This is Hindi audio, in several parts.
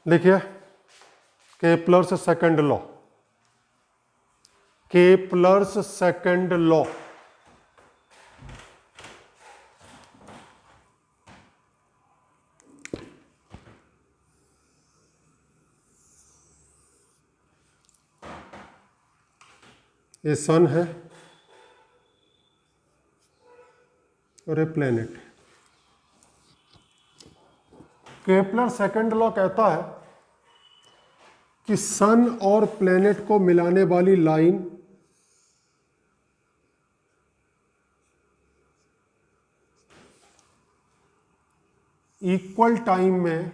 देखिए Kepler's second law, Kepler's second law ये सन है और ये प्लेनेट। केपलर सेकंड लॉ कहता है कि सन और प्लेनेट को मिलाने वाली लाइन इक्वल टाइम में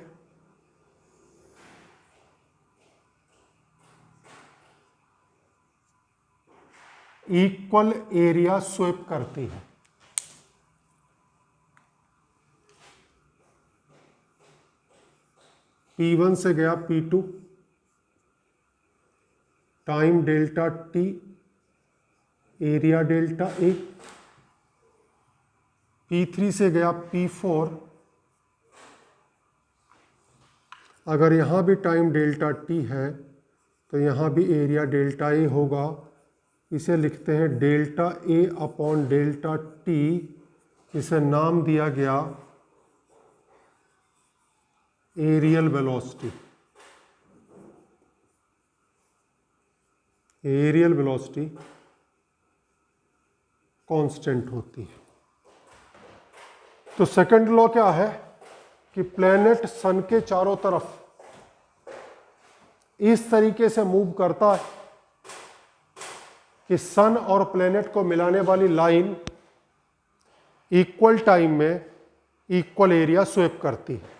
इक्वल एरिया स्वीप करती है। P1 से गया P2, time delta T, area delta A। P3 से गया P4, अगर यहाँ भी टाइम डेल्टा T है तो यहाँ भी एरिया डेल्टा A होगा। इसे लिखते हैं delta A upon delta T। इसे नाम दिया गया areal velocity. Areal velocity constant होती है। तो सेकंड लॉ क्या है कि प्लैनेट सन के चारों तरफ इस तरीके से मूव करता है कि सन और प्लैनेट को मिलाने वाली लाइन इक्वल टाइम में इक्वल एरिया स्वीप करती है।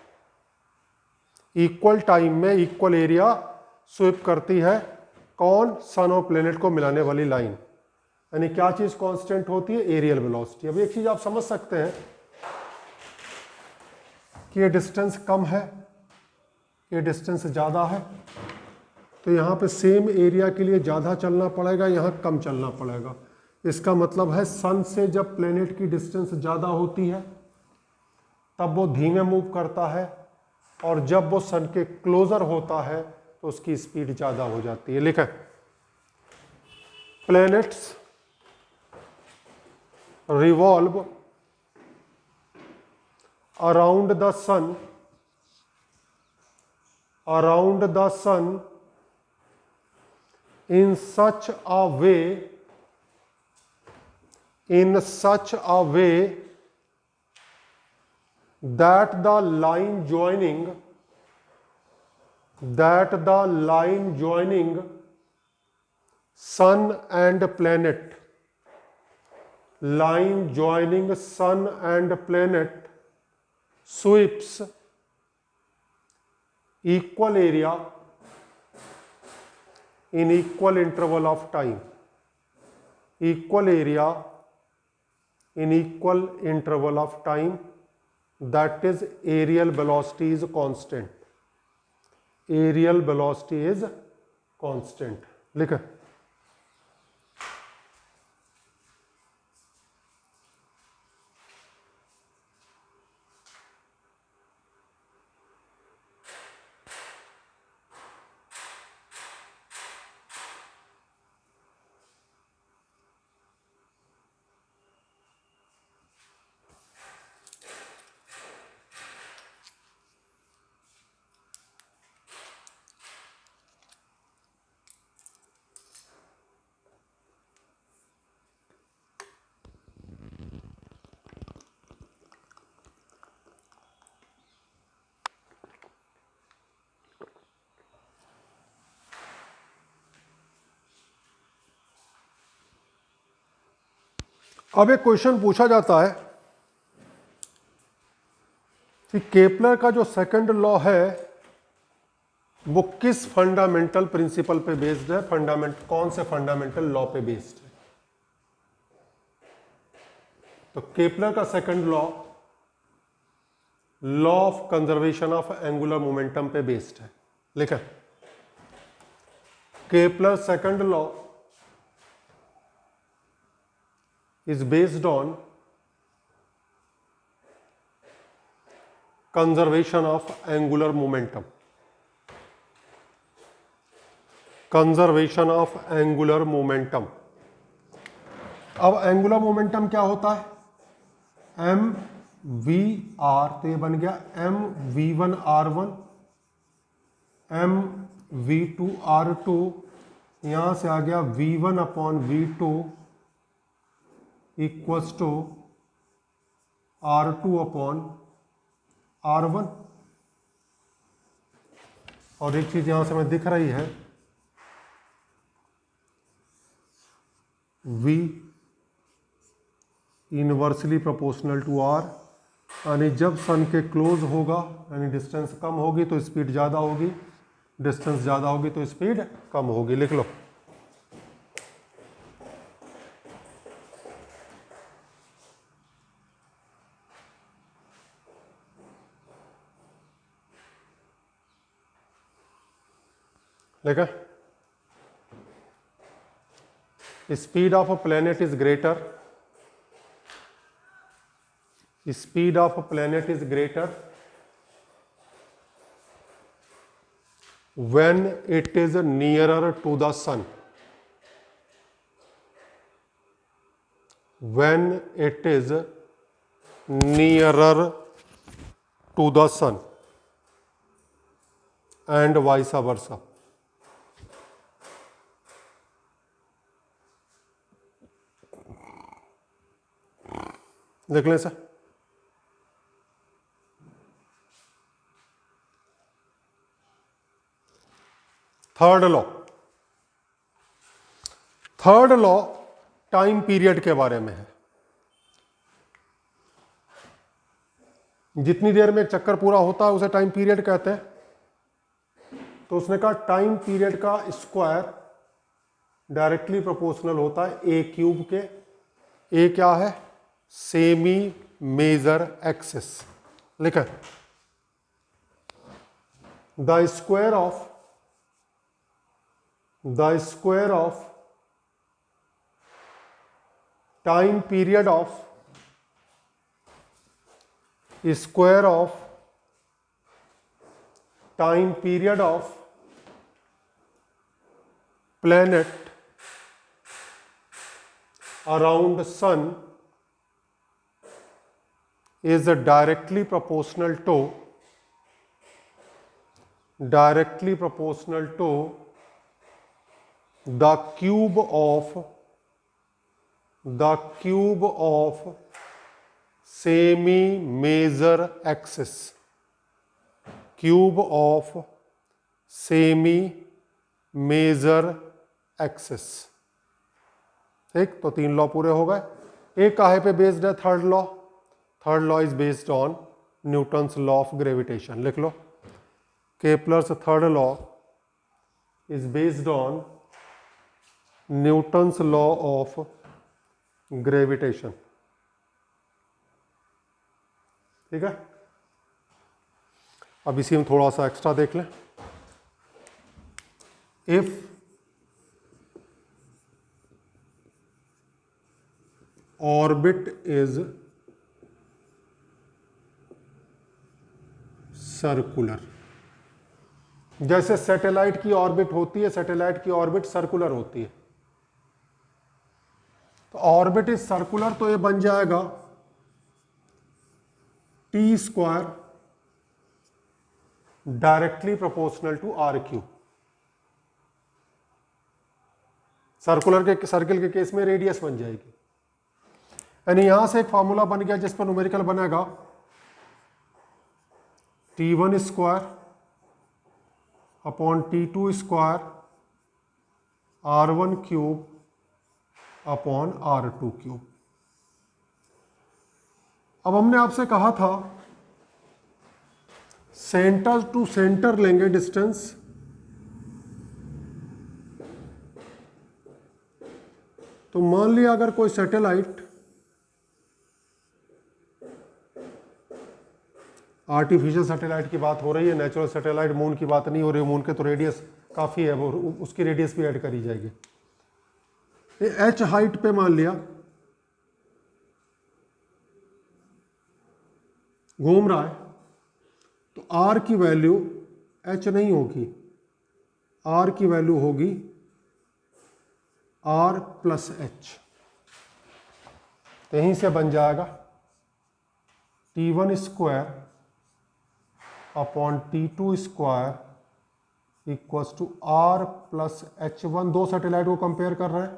इक्वल टाइम में इक्वल एरिया स्वीप करती है। कौन? सन और प्लैनेट को मिलाने वाली लाइन। यानी क्या चीज कांस्टेंट होती है? Areal velocity. अब एक चीज आप समझ सकते हैं कि ये डिस्टेंस कम है, ये डिस्टेंस ज़्यादा है, तो यहाँ पे सेम एरिया के लिए ज़्यादा चलना पड़ेगा, यहाँ कम चलना पड़ेगा। इसका मतलब है सन से जब प्लेनेट की डिस्टेंस ज़्यादा होती है तब वो धीमे मूव करता है, और जब वो सन के क्लोजर होता है तो उसकी स्पीड ज़्यादा हो जाती है। लिखें, planets revolve around the sun in such a way that the line joining sun and planet sweeps equal area in equal interval of time. Equal area in equal interval of time, that is aerial velocity is constant. Aerial velocity is constant. लिखें, अब एक क्वेश्चन पूछा जाता है कि केपलर का जो सेकंड लॉ है वो किस फंडामेंटल प्रिंसिपल पे बेस्ड है, कौन से फंडामेंटल लॉ पे बेस्ड है। तो केपलर का second law of conservation of angular momentum पे बेस्ड है। लिखें, Kepler second law is based on conservation of angular momentum. Conservation of angular momentum. अब एंगुलर मोमेंटम क्या होता है? एम वी आर, तो ये बन गया m v one r one, m v two r two, यहां से आ गया v one upon v two equals to r two upon r one. और एक चीज यहां से हमें दिख रही है, V inversely proportional to R, यानी जब सन के क्लोज होगा यानी डिस्टेंस कम होगी तो स्पीड ज़्यादा होगी, डिस्टेंस ज़्यादा होगी तो स्पीड कम होगी। लिख लो। लिखा? Speed of a planet is greater, speed of a planet is greater when it is nearer to the sun, when it is nearer to the sun and vice versa। देख लें sir. Third law, third law time period के बारे में है। जितनी देर में एक चक्कर पूरा होता है उसे टाइम पीरियड कहते हैं। तो उसने कहा टाइम पीरियड का स्क्वायर डायरेक्टली प्रोपोर्शनल होता है ए क्यूब के। ए क्या है? Semi major axis. लिखा? The square of time period of square of time period of planet around sun is directly proportional to the cube of semi major axis, cube of semi major axis। ठीक, तो तीन लॉ पूरे हो गए। एक काहे पे बेस्ड है? Third law. Third law is based on Newton's law of gravitation. लिख लो। Kepler's third law is based on Newton's law of gravitation. ठीक है। अब इसी में थोड़ा सा एक्स्ट्रा देख लें। इफ ऑर्बिट इज सर्कुलर, जैसे सैटेलाइट की ऑर्बिट होती है, सैटेलाइट की ऑर्बिट सर्कुलर होती है। तो ऑर्बिट इज सर्कुलर, तो ये बन जाएगा T square directly proportional to r cube. Circle के केस में रेडियस बन जाएगी। यानी यहां से एक फार्मूला बन गया जिस पर न्यूमेरिकल बनेगा T1 square upon T2 square R1 cube upon R2 cube. अब हमने आपसे कहा था सेंटर टू सेंटर लेंगे डिस्टेंस, तो मान लिया अगर कोई सैटेलाइट आर्टिफिशियल सैटेलाइट की बात हो रही है, नेचुरल सैटेलाइट मून की बात नहीं हो रही। मून के तो रेडियस काफ़ी है, वो उसकी रेडियस भी ऐड करी जाएगी। एच हाइट पे मान लिया घूम रहा है, तो आर की वैल्यू एच नहीं होगी, आर की वैल्यू होगी आर प्लस एच, यहीं से बन जाएगा T1 square upon T2 square equals to r plus H1, दो सैटेलाइट को कंपेयर कर रहे हैं,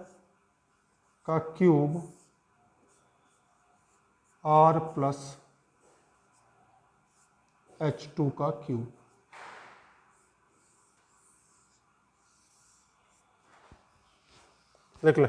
का क्यूब आर प्लस H2 का क्यूब। लिख ले।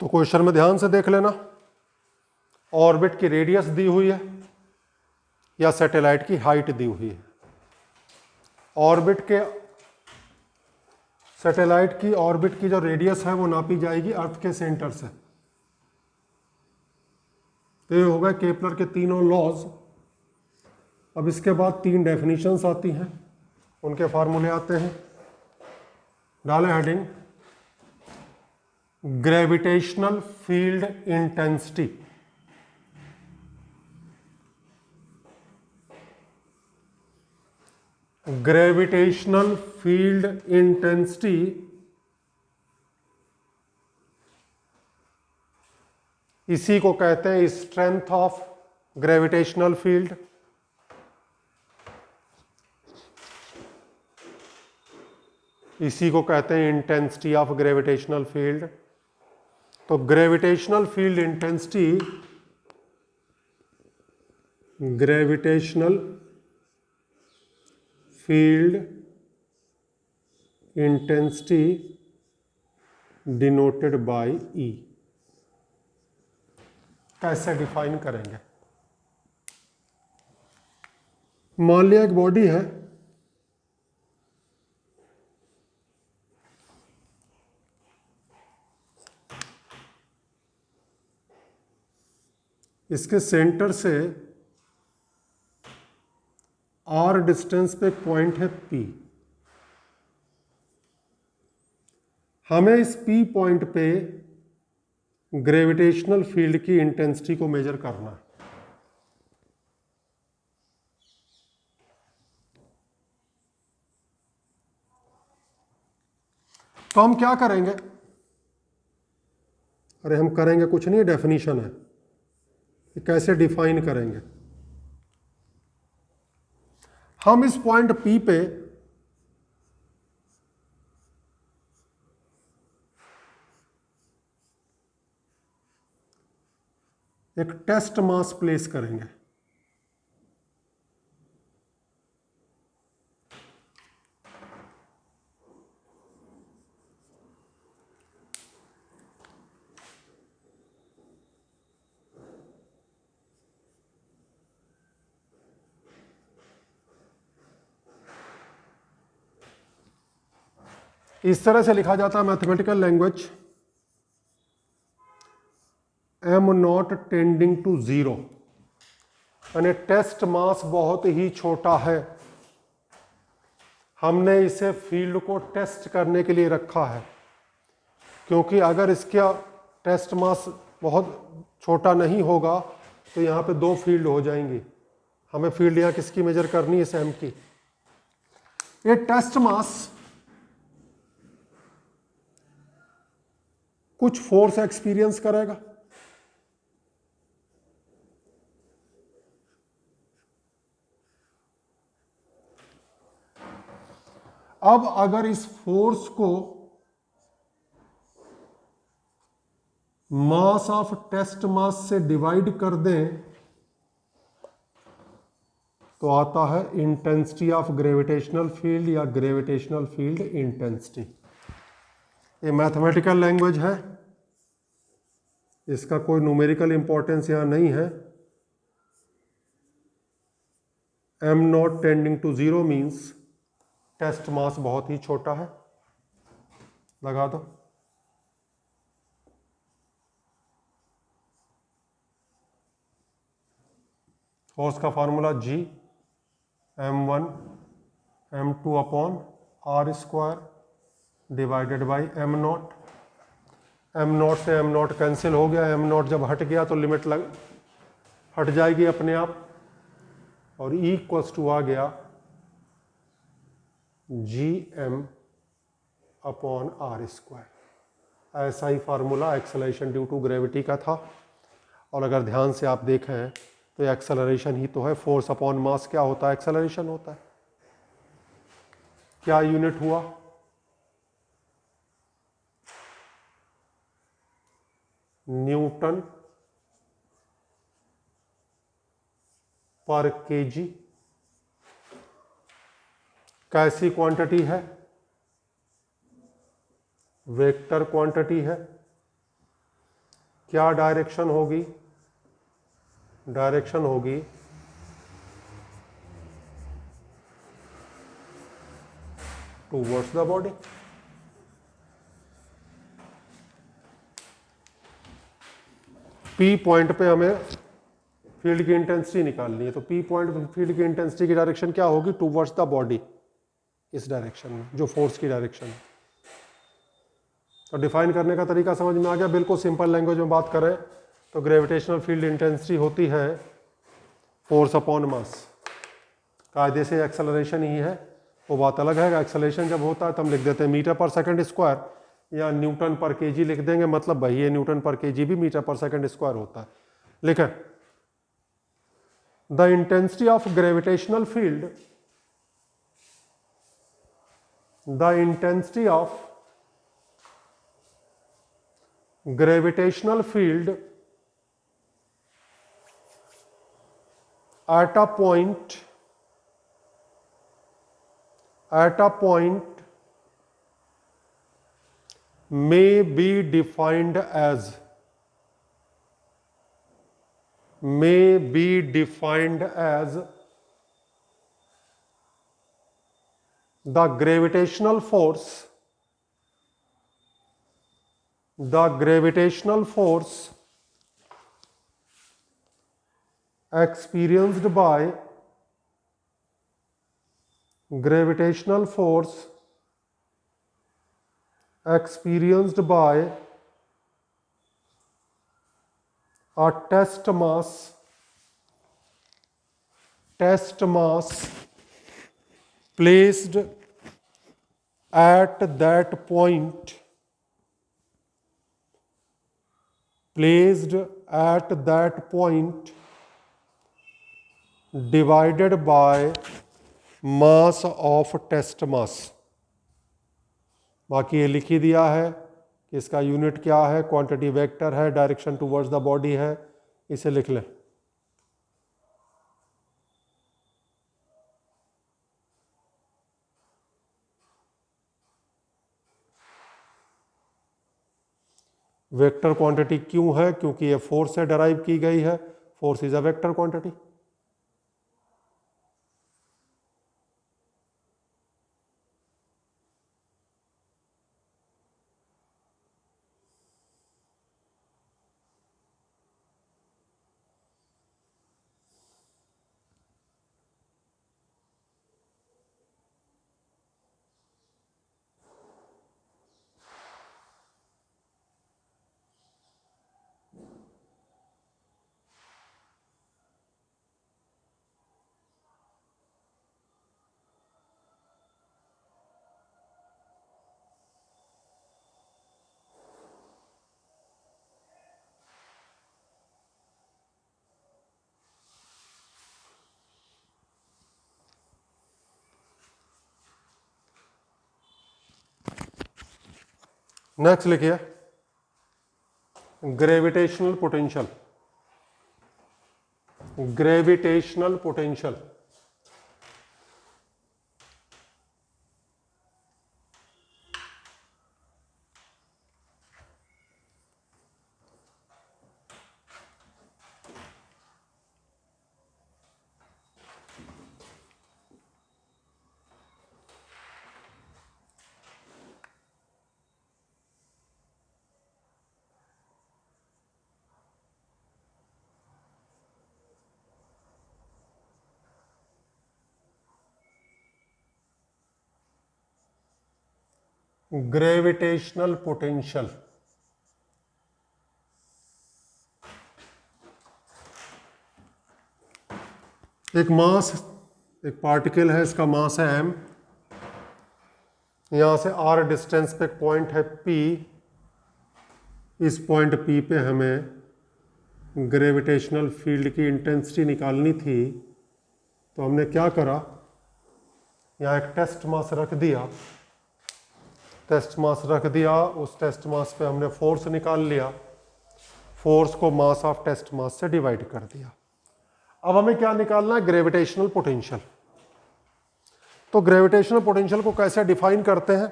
तो क्वेश्चन में ध्यान से देख लेना, ऑर्बिट की रेडियस दी हुई है या सैटेलाइट की हाइट दी हुई है। ऑर्बिट के सैटेलाइट की ऑर्बिट की जो रेडियस है वो नापी जाएगी अर्थ के सेंटर से। तो ये होगा केपलर के तीनों लॉज। अब इसके बाद तीन डेफिनेशंस आती हैं, उनके फार्मूले आते हैं। डालें heading gravitational field intensity. Gravitational field intensity इसी को कहते हैं स्ट्रेंथ ऑफ ग्रेविटेशनल फील्ड। इसी को कहते हैं इंटेंसिटी ऑफ ग्रेविटेशनल फील्ड। तो gravitational field intensity, gravitational field intensity denoted by E। कैसे डिफाइन करेंगे? मान लिया एक बॉडी है, इसके सेंटर से R डिस्टेंस पे एक पॉइंट है P। हमें इस P पॉइंट पे ग्रेविटेशनल फील्ड की इंटेंसिटी को मेजर करना है। तो हम क्या करेंगे? अरे हम करेंगे कुछ नहीं, डेफिनेशन है, कैसे डिफाइन करेंगे। हम इस पॉइंट P पे एक टेस्ट मास प्लेस करेंगे। इस तरह से लिखा जाता है mathematical language, m not tending to 0, यानी टेस्ट मास बहुत ही छोटा है। हमने इसे फील्ड को टेस्ट करने के लिए रखा है, क्योंकि अगर इसका टेस्ट मास बहुत छोटा नहीं होगा तो यहाँ पे दो फील्ड हो जाएंगी। हमें फील्ड यहाँ किसकी मेजर करनी है? इस m की। ये टेस्ट मास कुछ फोर्स एक्सपीरियंस करेगा, अब अगर इस फोर्स को मास ऑफ टेस्ट मास से डिवाइड कर दें तो आता है इंटेंसिटी ऑफ ग्रेविटेशनल फील्ड या ग्रेविटेशनल फील्ड इंटेंसिटी। ये मैथमेटिकल लैंग्वेज है, इसका कोई न्यूमेरिकल इंपॉर्टेंस यहां नहीं है। m not tending to 0 means test mass बहुत ही छोटा है। लगा दो। फोर्स का formula G m1 m2 upon r square divided by m not. m not से m नॉट कैंसिल हो गया, m नॉट जब हट गया तो लिमिट हट जाएगी अपने आप, और E इक्वल्स टू आ गया Gm अपॉन r स्क्वायर। ऐसा ही formula acceleration due to gravity का था। और अगर ध्यान से आप देखें तो एक्सेलरेशन ही तो है, फोर्स अपॉन मास क्या होता है? एक्सेलरेशन होता है। क्या यूनिट हुआ? न्यूटन पर केजी। कैसी क्वांटिटी है? वेक्टर क्वांटिटी है। क्या डायरेक्शन होगी? डायरेक्शन होगी towards the body. P point पे हमें फील्ड की इंटेंसिटी निकालनी है, तो पी पॉइंट फील्ड की इंटेंसिटी की डायरेक्शन क्या होगी? टूवर्ड्स द बॉडी, इस डायरेक्शन में जो फोर्स की डायरेक्शन है। तो डिफाइन करने का तरीका समझ में आ गया। बिल्कुल सिंपल लैंग्वेज में बात करें तो ग्रेविटेशनल फील्ड इंटेंसिटी होती है फोर्स अपॉन मास। कायदे से एक्सेलरेशन ही है, वो बात अलग है। एक्सेलरेशन जब होता है तो हम लिख देते हैं मीटर पर सेकंड स्क्वायर या न्यूटन पर केजी लिख देंगे, मतलब वही है, न्यूटन पर केजी भी मीटर पर सेकंड स्क्वायर होता है। लिखें, the intensity of gravitational field, the intensity of gravitational field at a point may be defined as the gravitational force experienced by a test mass placed at that point divided by mass of test mass। बाकी ये लिख ही दिया है कि इसका यूनिट क्या है, क्वांटिटी वेक्टर है, डायरेक्शन टुवर्ड्स द बॉडी है, इसे लिख लें। वेक्टर क्वांटिटी क्यों है? क्योंकि ये फोर्स से डराइव की गई है। Force is a vector quantity. Next लिखिए gravitational potential. Gravitational potential gravitational potential एक मास, एक पार्टिकल है, इसका मास है m, यहां से r डिस्टेंस पे एक पॉइंट है p, इस पॉइंट p पे हमें ग्रेविटेशनल फील्ड की इंटेंसिटी निकालनी थी। तो हमने क्या करा, यहाँ एक टेस्ट मास रख दिया, टेस्ट मास रख दिया, उस टेस्ट मास पे हमने फोर्स निकाल लिया, फोर्स को मास ऑफ टेस्ट मास से डिवाइड कर दिया। अब हमें क्या निकालना है, ग्रेविटेशनल पोटेंशियल। तो ग्रेविटेशनल पोटेंशियल को कैसे डिफाइन करते हैं,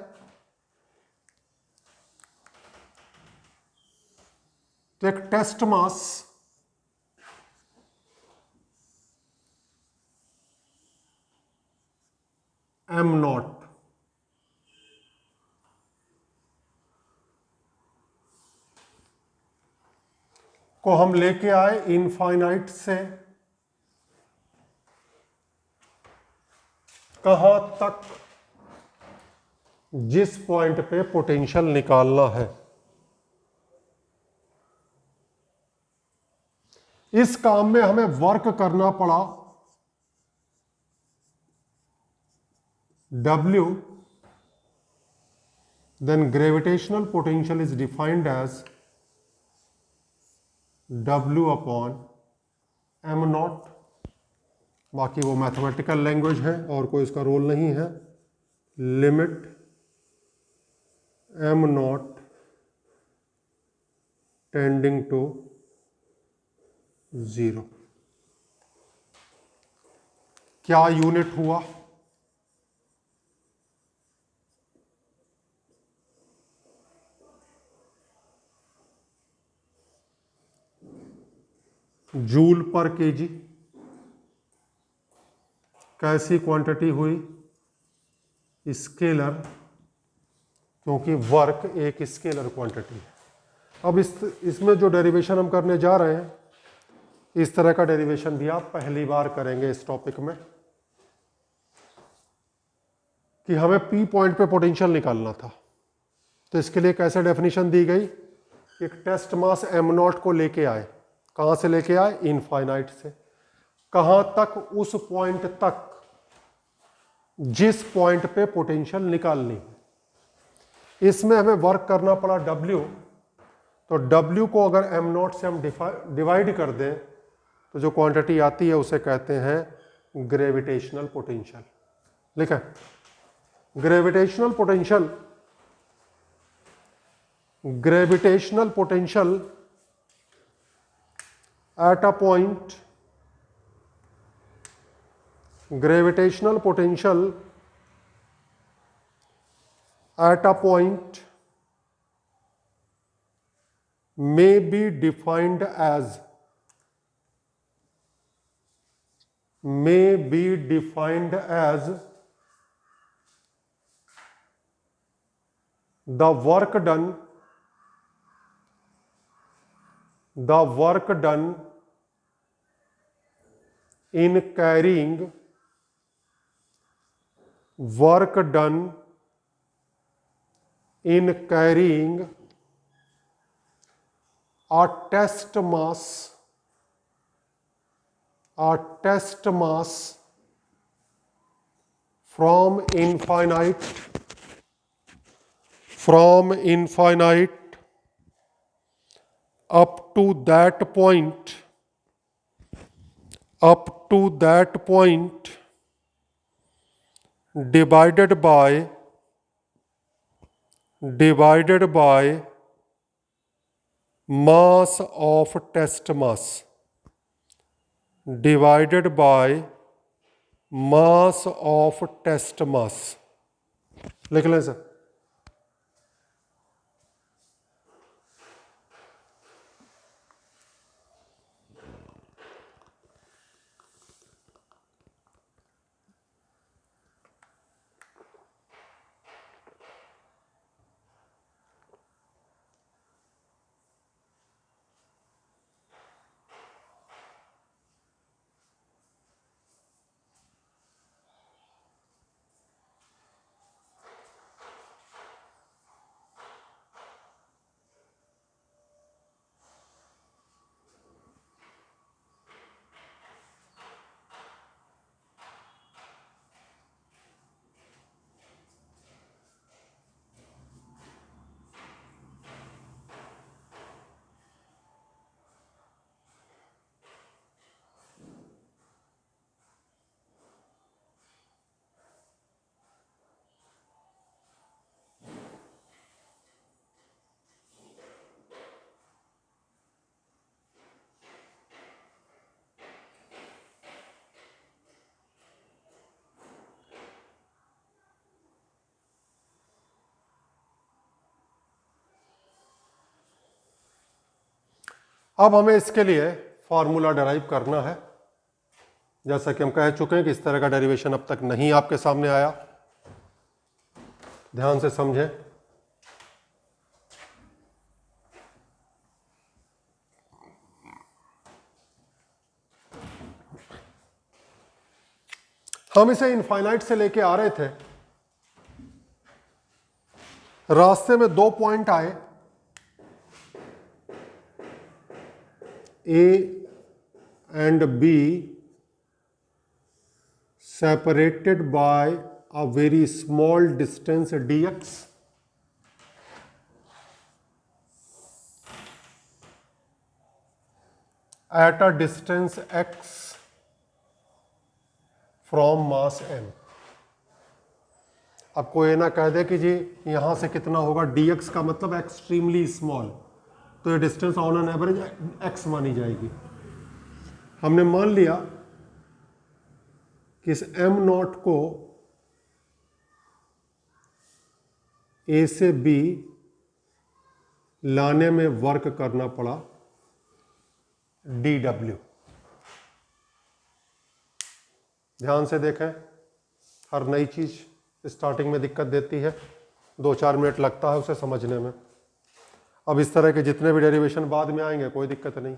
तो एक टेस्ट मास m नॉट को हम लेके आए इनफाइनाइट से कहां तक, जिस पॉइंट पे पोटेंशियल निकालना है। इस काम में हमें वर्क करना पड़ा W, then gravitational potential is defined as W upon m not. बाकी वो मैथमेटिकल लैंग्वेज है और कोई इसका रोल नहीं है। Limit m not tending to 0। क्या यूनिट हुआ, जूल पर केजी। कैसी क्वांटिटी हुई, स्केलर, क्योंकि वर्क एक स्केलर क्वांटिटी है। अब इसमें जो डेरिवेशन हम करने जा रहे हैं, इस तरह का डेरिवेशन भी आप पहली बार करेंगे इस टॉपिक में, कि हमें P पॉइंट पे पोटेंशियल निकालना था। तो इसके लिए कैसे डेफिनेशन दी गई, एक टेस्ट मास m नॉट को लेके आए, कहां से लेके आए, इनफाइनाइट से। कहां तक, उस पॉइंट तक जिस पॉइंट पे पोटेंशियल निकालनी है। इसमें हमें वर्क करना पड़ा W, तो W को अगर m नॉट से हम डिवाइड कर दें तो जो क्वांटिटी आती है उसे कहते हैं ग्रेविटेशनल पोटेंशियल। लिखा gravitational potential, gravitational potential at a point, gravitational potential at a point may be defined as the work done in carrying a test mass from infinite up to that point divided by divided by mass of test mass, divided by mass of test mass. लिख लें सर। अब हमें इसके लिए फॉर्मूला डराइव करना है। जैसा कि हम कह चुके हैं कि इस तरह का डेरिवेशन अब तक नहीं आपके सामने आया। ध्यान से समझें। हम इसे इनफाइनाइट से लेके आ रहे थे, रास्ते में दो पॉइंट आए, A and B separated by a very small distance dx, at a distance x from mass m। अब कोई ये ना कह दे कि जी यहां से कितना होगा, dx का मतलब एक्सट्रीमली स्मॉल, तो ये distance on an average x मानी जाएगी। हमने मान लिया कि इस m नॉट को a से b लाने में वर्क करना पड़ा dw। ध्यान से देखें, हर नई चीज स्टार्टिंग में दिक्कत देती है, 2-4 मिनट लगता है उसे समझने में। अब इस तरह के जितने भी डेरिवेशन बाद में आएंगे कोई दिक्कत नहीं।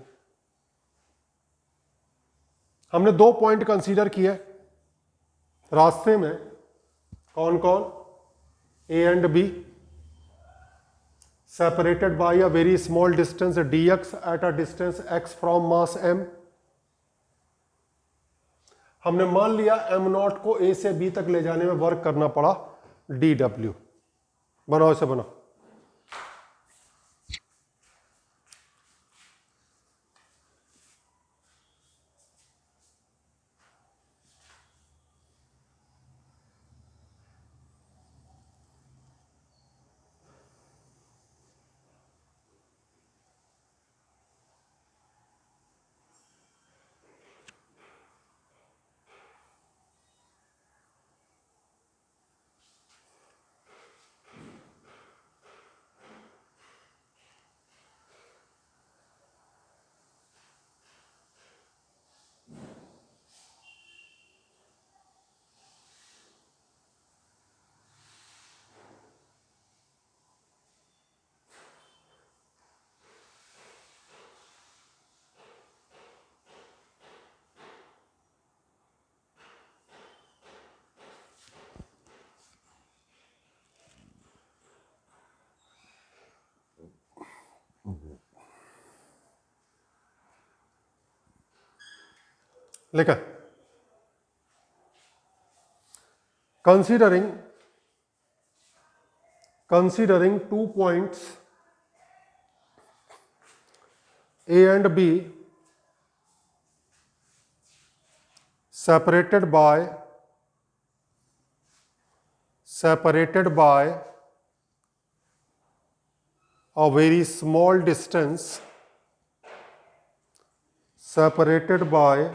हमने दो पॉइंट कंसीडर किए रास्ते में, कौन कौन, A and B, separated by a very small distance dx at a distance x from mass m। हमने मान लिया m नॉट को a से b तक ले जाने में वर्क करना पड़ा dw। बनाओ इसे, बनाओ। लिखा, considering 2 points A and B separated by a very small distance separated by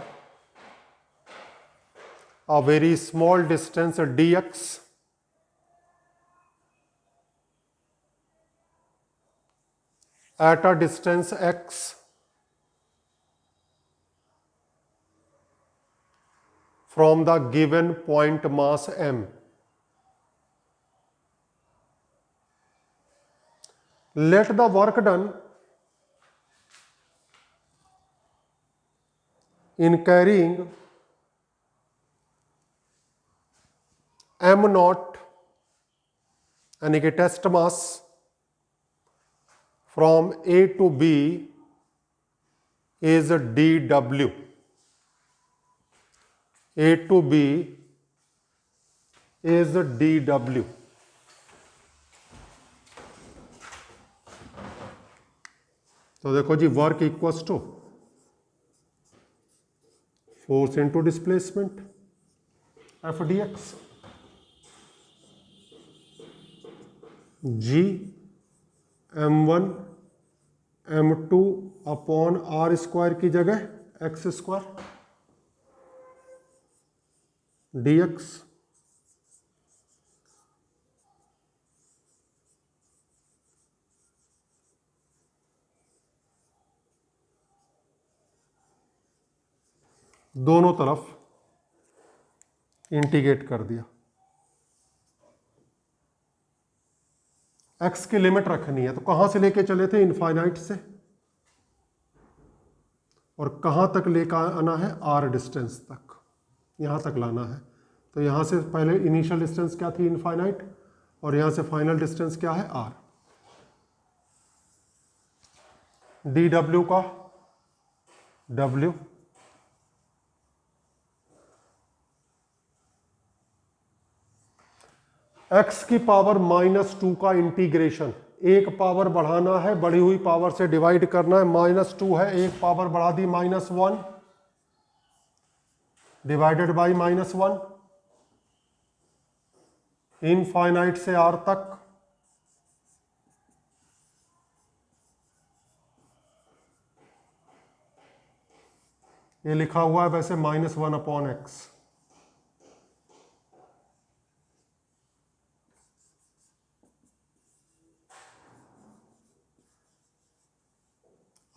a very small distance dx at a distance x from the given point mass m. Let the work done in carrying m naught यानी कि test mass from A to B is dw. A to B is dw. तो देखो जी, work equals to force into displacement F D X. G m1 m2 upon are square की जगह एक्स स्क्वायर dx दोनों तरफ इंटीग्रेट कर दिया. x की लिमिट रखनी है, तो कहां से लेके चले थे? इनफाइनाइट से. और कहां तक लेकर आना है? r डिस्टेंस तक, यहां तक लाना है. तो यहां से पहले इनिशियल डिस्टेंस क्या थी? इनफाइनाइट. और यहां से फाइनल डिस्टेंस क्या है? r. dw का w x की पावर -2 का इंटीग्रेशन. एक पावर बढ़ाना है, बढ़ी हुई पावर से डिवाइड करना है. -2 है, एक पावर बढ़ा दी -1 डिवाइडेड बाई -1 इनफाइनाइट से r तक. ये लिखा हुआ है वैसे -1 upon x.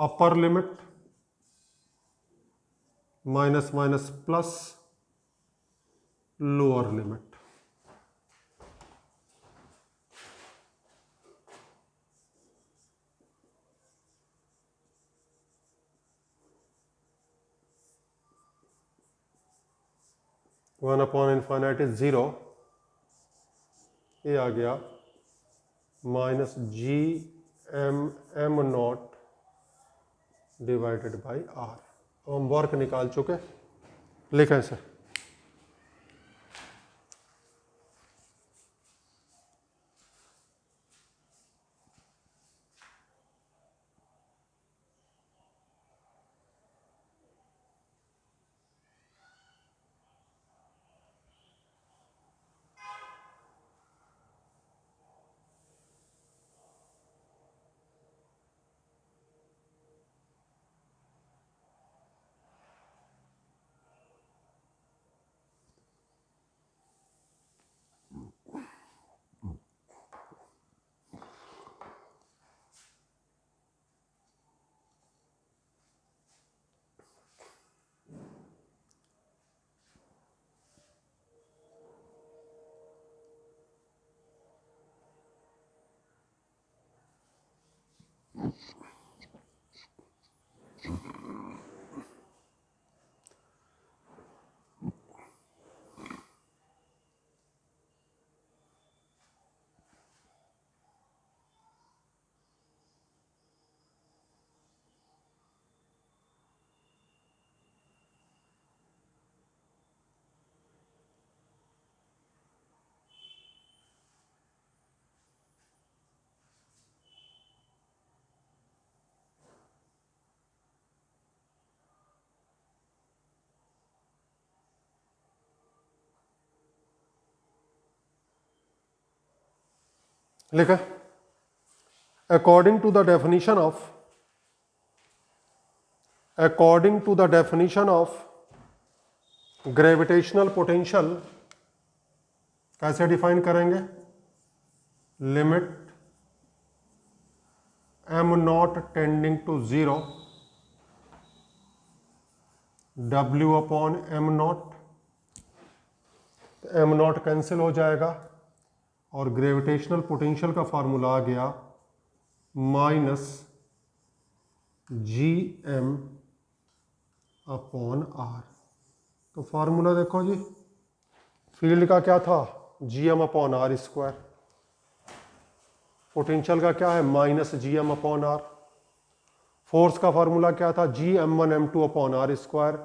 Upper limit minus minus plus, lower limit. One upon infinite is 0. ये आ गया minus G M naught divided by r. हम वर्क निकाल चुके, लिखें सर. लिखा. according to the definition of gravitational potential कैसे डिफाइन करेंगे? Limit m not tending to 0 w upon m not, m not cancel हो जाएगा और ग्रेविटेशनल पोटेंशियल का फॉर्मूला आ गया माइनस gm अपॉन r। तो फार्मूला देखो जी, फील्ड का क्या था? gm upon are square. Potential का क्या है? Minus gm upon r. Force का फार्मूला क्या था? gm1 m2 upon are square.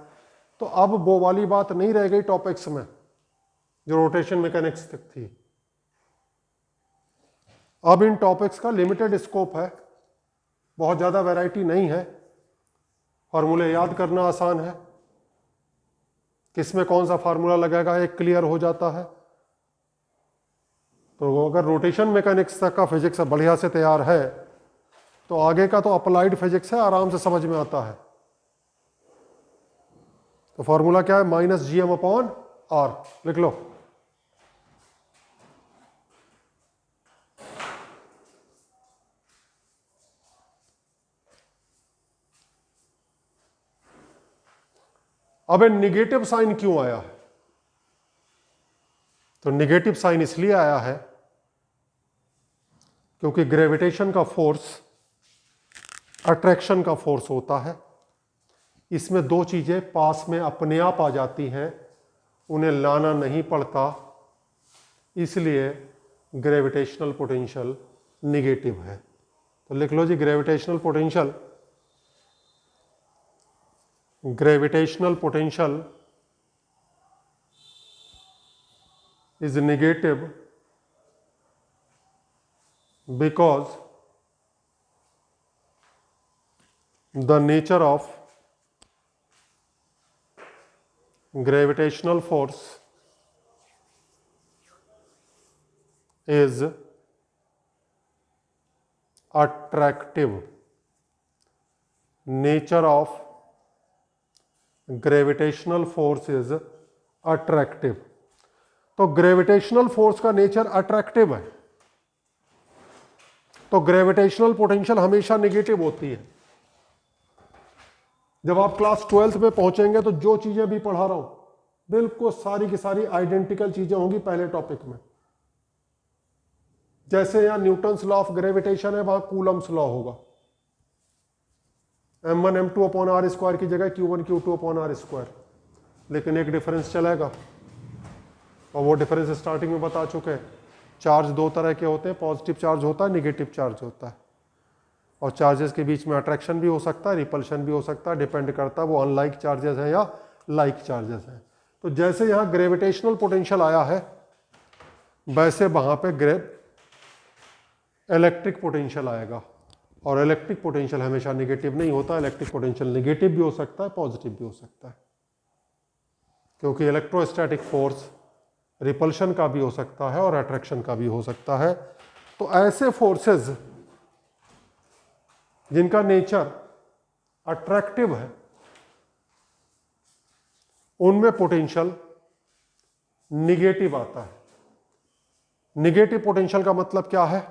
तो अब वो वाली बात नहीं रह गई टॉपिक्स में जो रोटेशन मैकेनिक्स तक थी। अब इन टॉपिक्स का लिमिटेड स्कोप है, बहुत ज़्यादा वैरायटी नहीं है, फार्मूले याद करना आसान है, किसमें कौन सा फार्मूला लगेगा एक क्लियर हो जाता है। तो अगर रोटेशन मैकेनिक्स तक का फिजिक्स बढ़िया से तैयार है तो आगे का तो अप्लाइड फिजिक्स है, आराम से समझ में आता है। तो फार्मूला क्या है? Minus gm upon r. लिख लो। अब निगेटिव साइन क्यों आया है? तो निगेटिव साइन इसलिए आया है क्योंकि ग्रेविटेशन का फोर्स अट्रैक्शन का फोर्स होता है। इसमें दो चीजें पास में अपने आप आ जाती हैं, उन्हें लाना नहीं पड़ता, इसलिए ग्रेविटेशनल पोटेंशियल निगेटिव है। तो लिख लो जी, gravitational potential is negative because the nature of gravitational force is attractive. Nature of gravitational force is attractive. तो ग्रेविटेशनल फोर्स का नेचर अट्रैक्टिव है, तो ग्रेविटेशनल पोटेंशियल हमेशा नेगेटिव होती है। जब आप क्लास 12th में पहुंचेंगे तो जो चीजें भी पढ़ा रहा हूं बिल्कुल सारी की सारी आइडेंटिकल चीजें होंगी पहले टॉपिक में। जैसे यहां न्यूटन्स लॉ ऑफ ग्रेविटेशन है, वहां कूलम्स लॉ होगा। m1 m2 upon are square की जगह q1 q2 upon are square, लेकिन एक डिफरेंस चलेगा और वो डिफरेंस स्टार्टिंग में बता चुके हैं। चार्ज दो तरह के होते हैं, पॉजिटिव चार्ज होता है, निगेटिव चार्ज होता है, और चार्जेस के बीच में अट्रैक्शन भी हो सकता है, रिपल्शन भी हो सकता है, डिपेंड करता है वो अनलाइक चार्जेस है या लाइक चार्जेस है। तो जैसे यहाँ ग्रेविटेशनल पोटेंशियल आया है वैसे वहां पे इलेक्ट्रिक पोटेंशियल आएगा, और इलेक्ट्रिक पोटेंशियल हमेशा नेगेटिव नहीं होता। इलेक्ट्रिक पोटेंशियल नेगेटिव भी हो सकता है, पॉजिटिव भी हो सकता है, क्योंकि इलेक्ट्रोस्टैटिक फोर्स रिपल्शन का भी हो सकता है और अट्रैक्शन का भी हो सकता है। तो ऐसे फोर्सेस जिनका नेचर अट्रैक्टिव है उनमें पोटेंशियल निगेटिव आता है। निगेटिव पोटेंशियल का मतलब क्या है?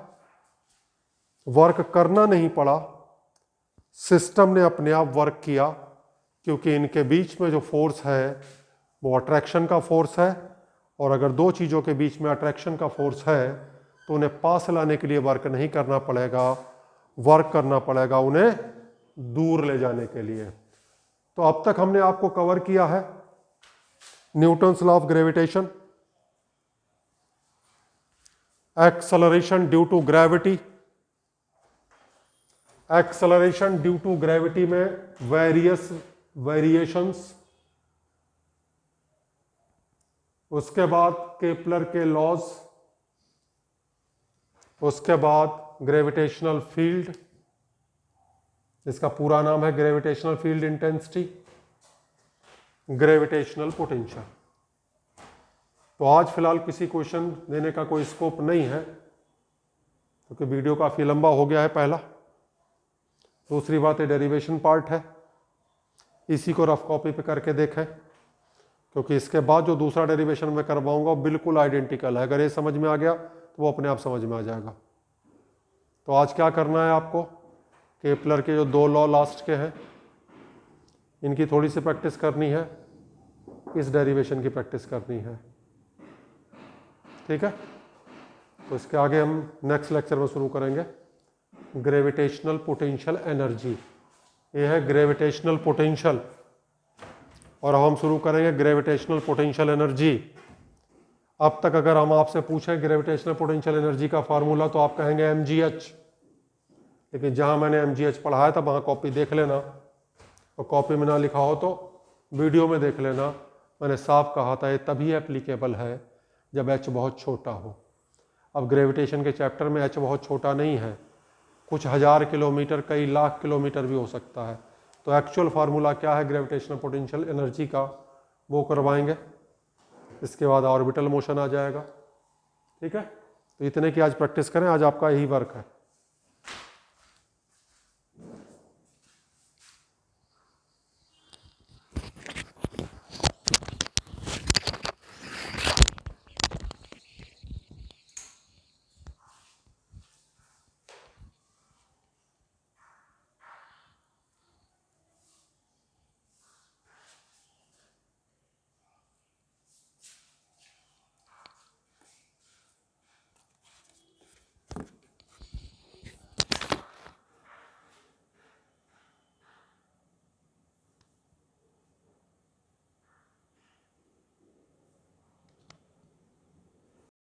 वर्क करना नहीं पड़ा, सिस्टम ने अपने आप वर्क किया, क्योंकि इनके बीच में जो फोर्स है वो अट्रैक्शन का फोर्स है, और अगर दो चीज़ों के बीच में अट्रैक्शन का फोर्स है तो उन्हें पास लाने के लिए वर्क नहीं करना पड़ेगा, वर्क करना पड़ेगा उन्हें दूर ले जाने के लिए। तो अब तक हमने आपको कवर किया है Newton's law of gravitation, acceleration due to gravity. Acceleration due to gravity में वेरियस वेरिएशंस, उसके बाद केपलर के लॉज, उसके बाद ग्रेविटेशनल फील्ड, इसका पूरा नाम है gravitational field intensity, gravitational potential. तो आज फिलहाल किसी क्वेश्चन देने का कोई स्कोप नहीं है, क्योंकि वीडियो काफ़ी लंबा हो गया है पहला। दूसरी बात ये डेरिवेशन पार्ट है, इसी को रफ कॉपी पे करके देखें, क्योंकि इसके बाद जो दूसरा डेरिवेशन मैं करवाऊंगा वो बिल्कुल आइडेंटिकल है। अगर ये समझ में आ गया तो वो अपने आप समझ में आ जाएगा। तो आज क्या करना है आपको, केपलर के जो 2 लॉ लास्ट के हैं इनकी थोड़ी सी प्रैक्टिस करनी है, इस डेरिवेशन की प्रैक्टिस करनी है, ठीक है। तो इसके आगे हम नेक्स्ट लेक्चर में शुरू करेंगे ग्रेविटेशनल पोटेंशियल एनर्जी। ये है ग्रेविटेशनल पोटेंशियल, और अब हम शुरू करेंगे ग्रेविटेशनल पोटेंशियल एनर्जी। अब तक अगर हम आपसे पूछें ग्रेविटेशनल पोटेंशियल एनर्जी का फार्मूला तो आप कहेंगे mgh, लेकिन जहां मैंने mgh पढ़ाया था वहां कॉपी देख लेना, और कॉपी में ना लिखा हो तो वीडियो में देख लेना। मैंने साफ कहा था ये तभी एप्लीकेबल है जब h बहुत छोटा हो। अब ग्रेविटेशन के चैप्टर में h बहुत छोटा नहीं है, कुछ 1000 किलोमीटर कई लाख किलोमीटर भी हो सकता है। तो एक्चुअल फार्मूला क्या है ग्रेविटेशनल पोटेंशियल एनर्जी का वो करवाएंगे, इसके बाद ऑर्बिटल मोशन आ जाएगा, ठीक है। तो इतने की आज प्रैक्टिस करें, आज आपका यही वर्क है।